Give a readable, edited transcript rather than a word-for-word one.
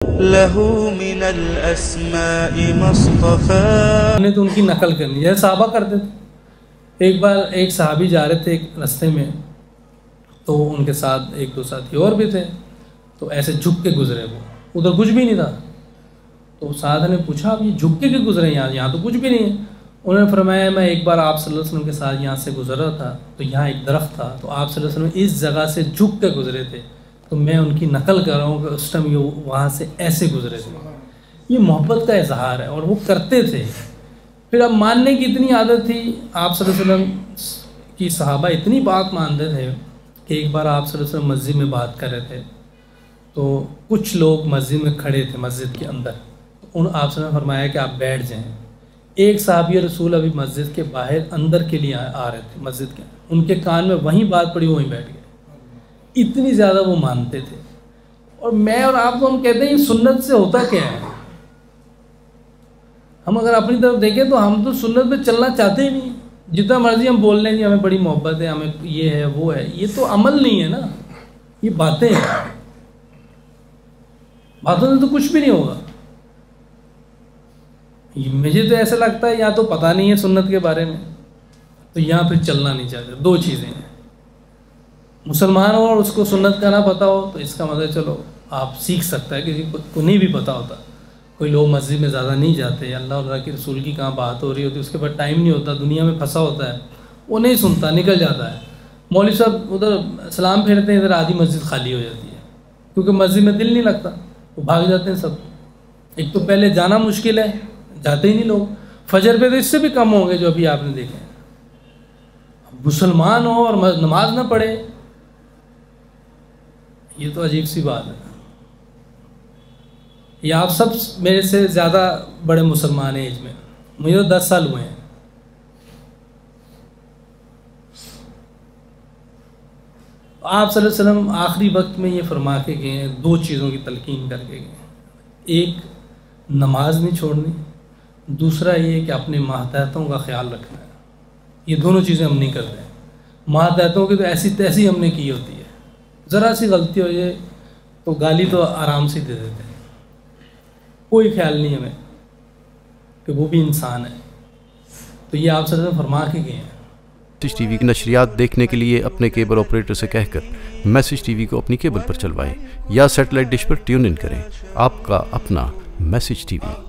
لہو من الاسماء مصطفیٰ نے تو ان کی نقل کرنی ہے، صحابہ کرتے تھے۔ ایک بار ایک صحابی جا رہے تھے ایک رستے میں، تو ان کے ساتھ ایک دو ساتھی اور بھی تھے، تو ایسے جھک کے گزرے، وہ ادھر کچھ بھی نہیں تھا۔ تو سعد نے پوچھا اب یہ جھک کے گزرے یہاں تو کچھ بھی نہیں ہے۔ انہوں نے فرمایا میں ایک بار آپ صلی اللہ علیہ وسلم کے ساتھ یہاں سے گزر رہا تھا، تو یہاں ایک درخت تھا، تو آپ صلی اللہ علیہ وسلم اس جگہ سے جھک کے گزرے تھے، تو میں ان کی نقل کر رہا ہوں کہ اس ٹائم یہ وہاں سے ایسے گزرے تھے۔ یہ محبت کا اظہار ہے اور وہ کرتے تھے۔ پھر اب ماننے کی اتنی عادت تھی، آپ صلی اللہ علیہ وسلم کی صحابہ اتنی بات مانتے تھے کہ ایک بار آپ صلی اللہ علیہ وسلم مسجد میں بات کر رہے تھے، تو کچھ لوگ مسجد میں کھڑے تھے مسجد کے اندر، آپ صلی اللہ علیہ وسلم نے فرمایا کہ آپ بیٹھ جائیں۔ ایک صحابی رسول ابھی مسجد کے باہر اندر کے لیے آ رہے تھے مسجد کے، ان کے کان میں وہیں بات پڑی، وہیں بیٹھ گئے۔ اتنی زیادہ وہ مانتے تھے۔ اور میں اور آپ کو ہم کہتے ہیں سنت سے ہوتا کیا ہے؟ ہم اگر اپنی طرف دیکھیں تو ہم تو سنت پہ چلنا چاہتے ہی نہیں، جتنا مرضی ہم بول لیں کہ ہمیں بڑی محبت ہے، ہمیں یہ ہے وہ ہے، یہ تو عمل نہیں ہے نا، یہ باتیں ہیں۔ باتوں سے تو کچھ بھی نہیں ہوگا۔ مجھے تو ایسا لگتا ہے یا تو پتہ نہیں ہے سنت کے بارے میں، تو یہاں پھر چلنا نہیں چاہتے۔ دو چیزیں ہیں، مسلمان ہو اور اس کو سنت کا نہ پتہ ہو تو اس کا مطلب چلو آپ سیکھ سکتا ہے، کسی کو نہیں بھی پتہ ہوتا۔ کوئی لوگ مسجد میں زیادہ نہیں جاتے، اللہ اللہ کے رسول کی کہاں بات ہو رہی ہوتی، اس کے بعد ٹائم نہیں ہوتا، دنیا میں پھنسا ہوتا ہے، وہ نہیں سنتا، نکل جاتا ہے۔ مولوی صاحب ادھر سلام پھیرتے ہیں، ادھر آدھی مسجد خالی ہو جاتی ہے، کیونکہ مسجد میں دل نہیں لگتا، وہ بھاگ جاتے ہیں سب۔ ایک تو پہلے جانا مشکل ہے، جاتے ہی نہیں لوگ۔ فجر پہ تو اس سے بھی کم ہوں گے جو ابھی آپ نے دیکھے۔ مسلمان ہو اور نماز نہ پڑھے، یہ تو عجیب سی بات ہے۔ یہ آپ سب میرے سے زیادہ بڑے مسلمان ہیں ایج میں، مجھے تو 10 سال ہوئے ہیں۔ آپ صلی اللہ علیہ وسلم آخری وقت میں یہ فرما کے گئے ہیں، دو چیزوں کی تلقین کر کے گئے۔ ایک نماز نہیں چھوڑنی، دوسرا یہ کہ اپنے ماتحتوں کا خیال رکھنا ہے۔ یہ دونوں چیزیں ہم نہیں کرتے ہیں۔ ماتحتوں کی تو ایسی تیسی ہم نے کی ہوتی ہے، ذرا سی غلطی ہو جائے تو گالی تو آرام سے دے دیتے ہیں، کوئی خیال نہیں ہمیں کہ وہ بھی انسان ہے۔ تو یہ آپ سے فرما کے گئے ہیں۔ میسج ٹی وی کی نشریات دیکھنے کے لیے اپنے کیبل آپریٹر سے کہہ کر میسج ٹی وی کو اپنی کیبل پر چلوائیں یا satellite dish per tune in کریں۔ آپ کا اپنا میسج ٹی وی۔